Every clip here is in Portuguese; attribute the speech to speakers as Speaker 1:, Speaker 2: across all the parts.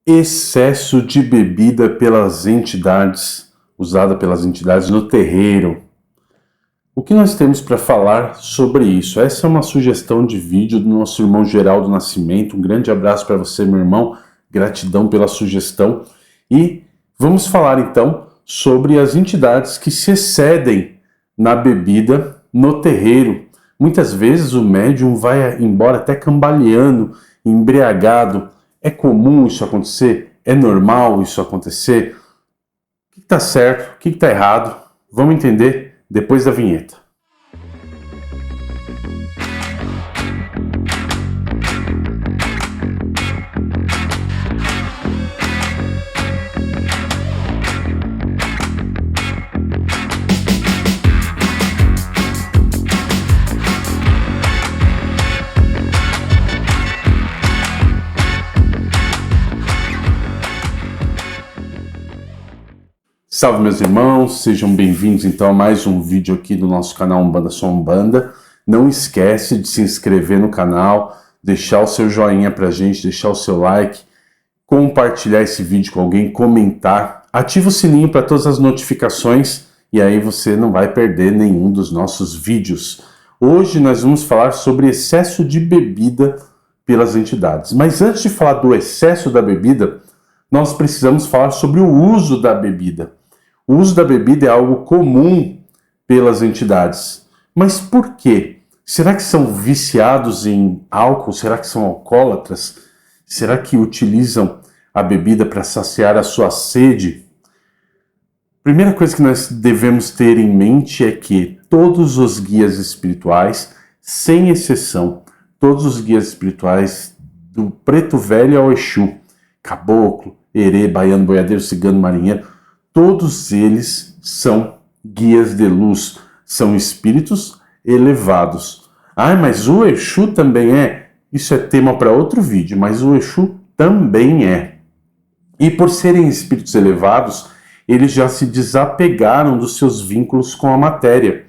Speaker 1: Excesso de bebida usada pelas entidades no terreiro. O que nós temos para falar sobre isso? Essa é uma sugestão de vídeo do nosso irmão Geraldo Nascimento. Um grande abraço para você, meu irmão. Gratidão pela sugestão. E vamos falar então sobre as entidades que se excedem na bebida no terreiro. Muitas vezes o médium vai embora até cambaleando, embriagado. É comum isso acontecer? É normal isso acontecer? O que está certo? O que está errado? Vamos entender depois da vinheta. Salve, meus irmãos, sejam bem-vindos então a mais um vídeo aqui do nosso canal Umbanda Sou Umbanda. Não esquece de se inscrever no canal, deixar o seu joinha pra gente, deixar o seu like, compartilhar esse vídeo com alguém, comentar, ativa o sininho para todas as notificações e aí você não vai perder nenhum dos nossos vídeos. Hoje nós vamos falar sobre excesso de bebida pelas entidades. Mas antes de falar do excesso da bebida, nós precisamos falar sobre o uso da bebida. O uso da bebida é algo comum pelas entidades. Mas por quê? Será que são viciados em álcool? Será que são alcoólatras? Será que utilizam a bebida para saciar a sua sede? Primeira coisa que nós devemos ter em mente é que todos os guias espirituais, sem exceção, todos os guias espirituais do Preto Velho ao Exu, Caboclo, Herê, Baiano, Boiadeiro, Cigano, Marinheiro, todos eles são guias de luz, são espíritos elevados. Ah, mas o Exu também é? Isso é tema para outro vídeo, mas o Exu também é. E por serem espíritos elevados, eles já se desapegaram dos seus vínculos com a matéria.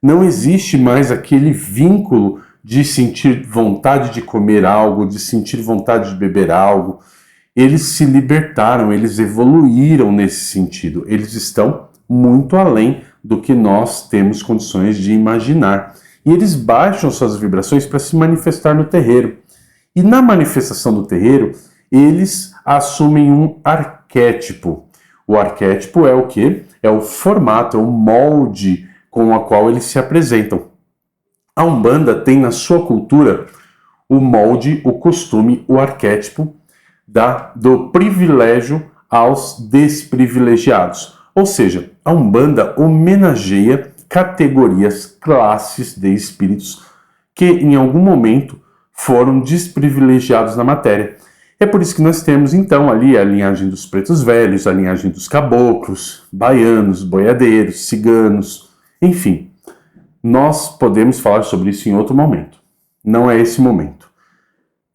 Speaker 1: Não existe mais aquele vínculo de sentir vontade de comer algo, de sentir vontade de beber algo. Eles se libertaram, eles evoluíram nesse sentido. Eles estão muito além do que nós temos condições de imaginar. E eles baixam suas vibrações para se manifestar no terreiro. E na manifestação do terreiro, eles assumem um arquétipo. O arquétipo é o quê? É o formato, é o molde com o qual eles se apresentam. A Umbanda tem na sua cultura o molde, o costume, o arquétipo do privilégio aos desprivilegiados. Ou seja, a Umbanda homenageia categorias, classes de espíritos que em algum momento foram desprivilegiados na matéria. É por isso que nós temos então ali a linhagem dos pretos velhos, a linhagem dos caboclos, baianos, boiadeiros, ciganos, enfim. Nós podemos falar sobre isso em outro momento. Não é esse momento.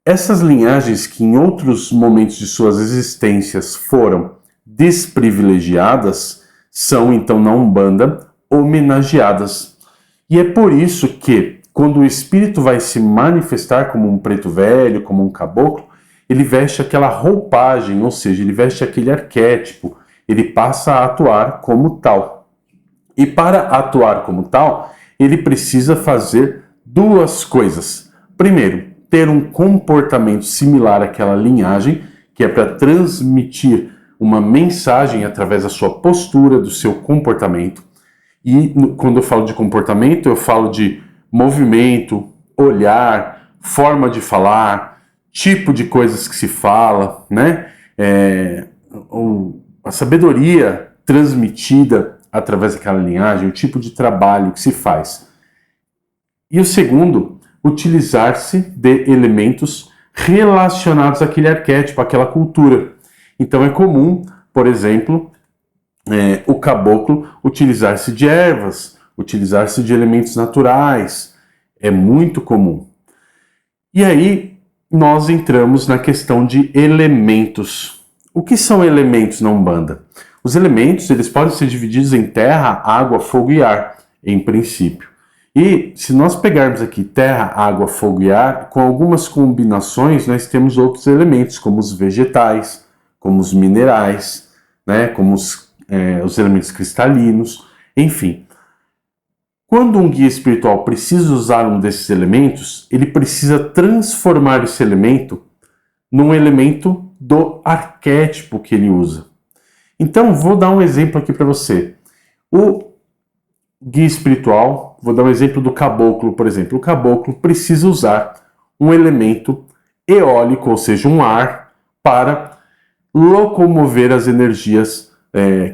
Speaker 1: Essas linhagens que em outros momentos de suas existências foram desprivilegiadas, são então na Umbanda homenageadas. E é por isso que, quando o espírito vai se manifestar como um preto velho, como um caboclo, ele veste aquela roupagem, ou seja, ele veste aquele arquétipo, ele passa a atuar como tal. E para atuar como tal, ele precisa fazer duas coisas. Primeiro, ter um comportamento similar àquela linhagem, que é para transmitir uma mensagem através da sua postura, do seu comportamento. E quando eu falo de comportamento, eu falo de movimento, olhar, forma de falar, tipo de coisas que se fala, né? A sabedoria transmitida através daquela linhagem, o tipo de trabalho que se faz. E o segundo, utilizar-se de elementos relacionados àquele arquétipo, àquela cultura. Então é comum, por exemplo, o caboclo utilizar-se de ervas, utilizar-se de elementos naturais. É muito comum. E aí nós entramos na questão de elementos. O que são elementos na Umbanda? Os elementos, eles podem ser divididos em terra, água, fogo e ar, em princípio. E se nós pegarmos aqui terra, água, fogo e ar, com algumas combinações nós temos outros elementos, como os vegetais, como os minerais, né, como os elementos cristalinos, enfim. Quando um guia espiritual precisa usar um desses elementos, ele precisa transformar esse elemento num elemento do arquétipo que ele usa. Então, vou dar um exemplo aqui para você. O guia espiritual, vou dar um exemplo do caboclo, por exemplo. O caboclo precisa usar um elemento eólico, ou seja, um ar, para locomover as energias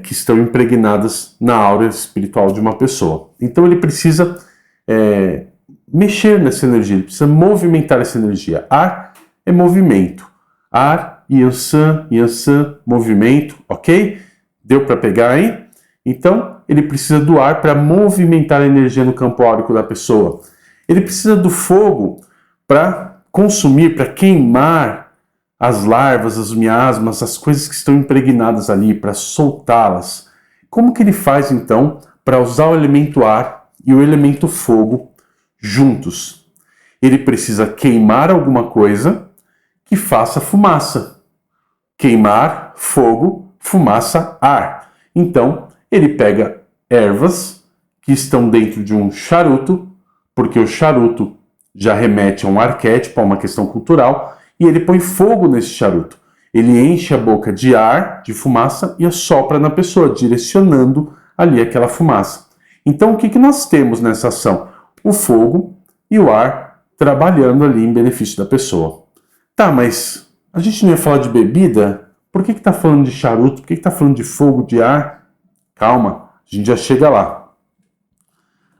Speaker 1: que estão impregnadas na aura espiritual de uma pessoa. Então ele precisa mexer nessa energia, ele precisa movimentar essa energia. Ar é movimento. Ar, Yansan, movimento, ok? Deu para pegar aí? Então ele precisa do ar para movimentar a energia no campo áurico da pessoa. Ele precisa do fogo para consumir, para queimar as larvas, as miasmas, as coisas que estão impregnadas ali, para soltá-las. Como que ele faz, então, para usar o elemento ar e o elemento fogo juntos? Ele precisa queimar alguma coisa que faça fumaça. Queimar, fogo, fumaça, ar. Então, ele pega ervas que estão dentro de um charuto, porque o charuto já remete a um arquétipo, a uma questão cultural, e ele põe fogo nesse charuto. Ele enche a boca de ar, de fumaça, e assopra na pessoa, direcionando ali aquela fumaça. Então, o que nós temos nessa ação? O fogo e o ar trabalhando ali em benefício da pessoa. Tá, mas a gente não ia falar de bebida? Por que está falando de charuto? Por que está falando de fogo, de ar? Calma, a gente já chega lá.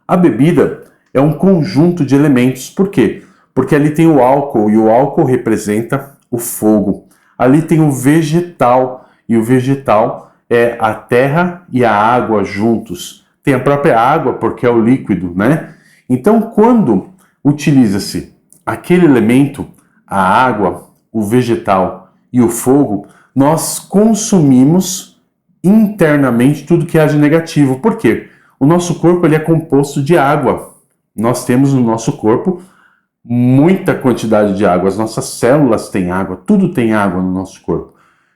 Speaker 1: A bebida é um conjunto de elementos. Por quê? Porque ali tem o álcool, e o álcool representa o fogo. Ali tem o vegetal, e o vegetal é a terra e a água juntos. Tem a própria água, porque é o líquido, né? Então, quando utiliza-se aquele elemento, a água, o vegetal e o fogo, nós consumimos internamente tudo que há de negativo. Por quê? O nosso corpo ele é composto de água. Nós temos no nosso corpo muita quantidade de água, as nossas células têm água, tudo tem água no nosso corpo.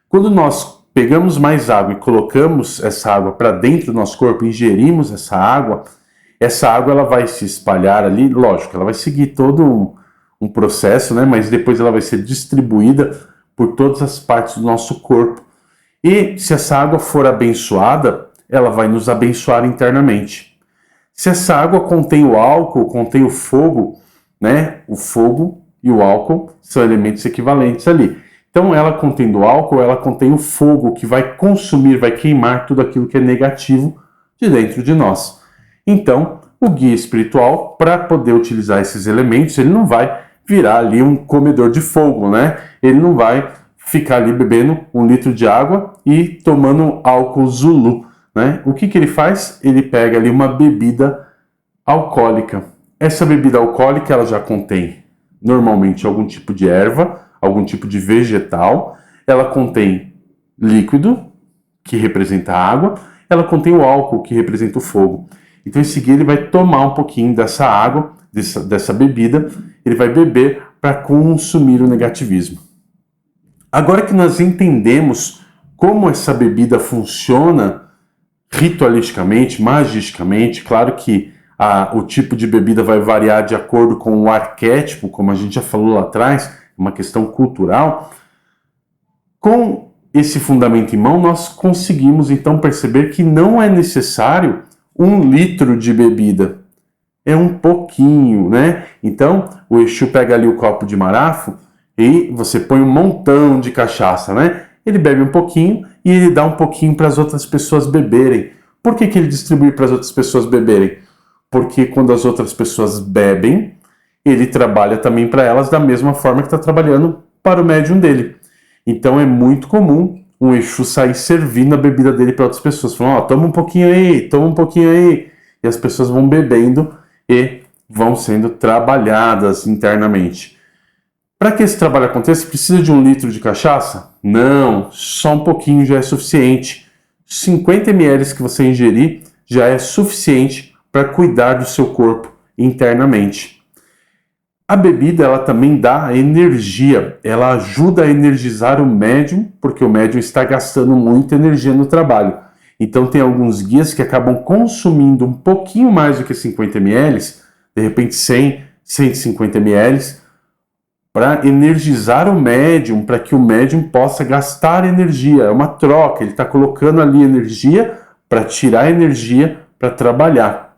Speaker 1: Quando nós pegamos mais água e colocamos essa água para dentro do nosso corpo, ingerimos essa água ela vai se espalhar ali, lógico, ela vai seguir todo um processo, né? Mas depois ela vai ser distribuída por todas as partes do nosso corpo. E se essa água for abençoada, ela vai nos abençoar internamente. Se essa água contém o álcool, contém o fogo, né? O fogo e o álcool são elementos equivalentes ali. Então, ela contendo álcool, ela contém o fogo que vai consumir, vai queimar tudo aquilo que é negativo de dentro de nós. Então, o guia espiritual, para poder utilizar esses elementos, ele não vai virar ali um comedor de fogo, né? Ele não vai ficar ali bebendo 1 litro de água e tomando álcool Zulu, né? O que ele faz? Ele pega ali uma bebida alcoólica. Essa bebida alcoólica ela já contém normalmente algum tipo de erva, algum tipo de vegetal, ela contém líquido, que representa a água, ela contém o álcool, que representa o fogo. Então, em seguida, ele vai tomar um pouquinho dessa água, dessa bebida, ele vai beber para consumir o negativismo. Agora que nós entendemos como essa bebida funciona ritualisticamente, magisticamente, claro que o tipo de bebida vai variar de acordo com o arquétipo, como a gente já falou lá atrás, uma questão cultural. Com esse fundamento em mão, nós conseguimos então perceber que não é necessário 1 litro de bebida. É um pouquinho, né? Então, o Exu pega ali o copo de marafo e você põe um montão de cachaça, né? Ele bebe um pouquinho e ele dá um pouquinho para as outras pessoas beberem. Por que ele distribui para as outras pessoas beberem? Porque quando as outras pessoas bebem, ele trabalha também para elas da mesma forma que está trabalhando para o médium dele. Então é muito comum um Exu sair servindo a bebida dele para outras pessoas, falando, toma um pouquinho aí, toma um pouquinho aí. E as pessoas vão bebendo e vão sendo trabalhadas internamente. Para que esse trabalho aconteça, precisa de 1 litro de cachaça? Não, só um pouquinho já é suficiente. 50 ml que você ingerir já é suficiente para cuidar do seu corpo internamente. A bebida, ela também dá energia, ela ajuda a energizar o médium, porque o médium está gastando muita energia no trabalho. Então tem alguns guias que acabam consumindo um pouquinho mais do que 50 ml, de repente 100, 150 ml, para energizar o médium, para que o médium possa gastar energia. É uma troca, ele está colocando ali energia para tirar energia para trabalhar.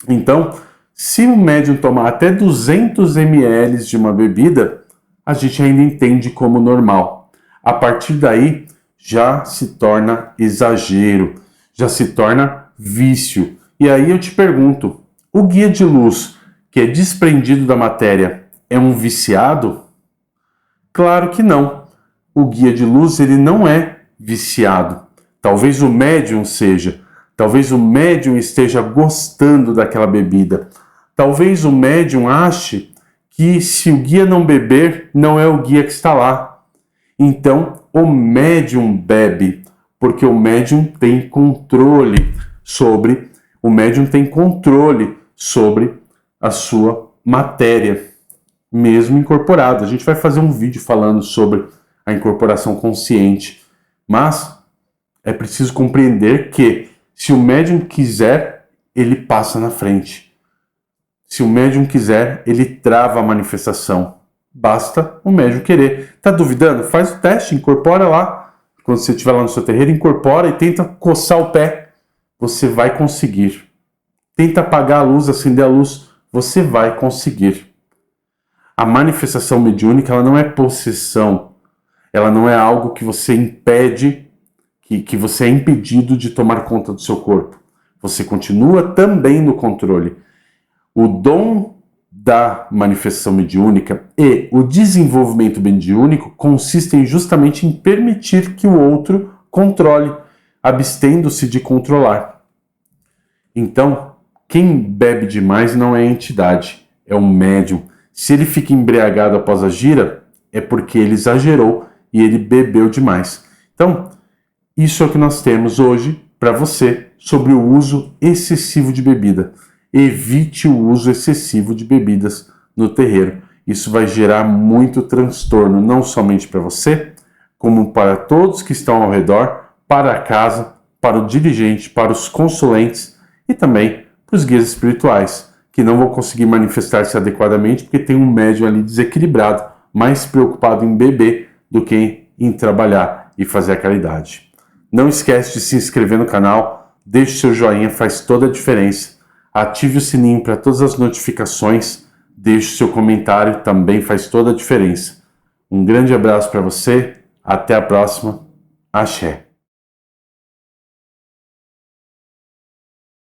Speaker 1: Então, se o médium tomar até 200 ml de uma bebida, a gente ainda entende como normal. A partir daí, já se torna exagero, já se torna vício. E aí eu te pergunto, o guia de luz, que é desprendido da matéria, é um viciado? Claro que não. O guia de luz, ele não é viciado. Talvez o médium seja. Talvez o médium esteja gostando daquela bebida. Talvez o médium ache que se o guia não beber, não é o guia que está lá. Então, o médium bebe, porque o médium tem controle sobre a sua matéria, mesmo incorporada. A gente vai fazer um vídeo falando sobre a incorporação consciente, mas é preciso compreender que se o médium quiser, ele passa na frente. Se o médium quiser, ele trava a manifestação. Basta o médium querer. Tá duvidando? Faz o teste, incorpora lá. Quando você estiver lá no seu terreiro, incorpora e tenta coçar o pé. Você vai conseguir. Tenta apagar a luz, acender a luz. Você vai conseguir. A manifestação mediúnica, ela não é possessão. Ela não é algo que você impede, que você é impedido de tomar conta do seu corpo. Você continua também no controle. O dom da manifestação mediúnica e o desenvolvimento mediúnico consistem justamente em permitir que o outro controle, abstendo-se de controlar. Então, quem bebe demais não é entidade, é um médium. Se ele fica embriagado após a gira, é porque ele exagerou e ele bebeu demais. Então, isso é o que nós temos hoje para você sobre o uso excessivo de bebida. Evite o uso excessivo de bebidas no terreiro. Isso vai gerar muito transtorno, não somente para você, como para todos que estão ao redor, para a casa, para o dirigente, para os consulentes e também para os guias espirituais, que não vão conseguir manifestar-se adequadamente porque tem um médium ali desequilibrado, mais preocupado em beber do que em trabalhar e fazer a caridade. Não esquece de se inscrever no canal, deixe seu joinha, faz toda a diferença. Ative o sininho para todas as notificações, deixe seu comentário, também faz toda a diferença. Um grande abraço para você, até a próxima, axé.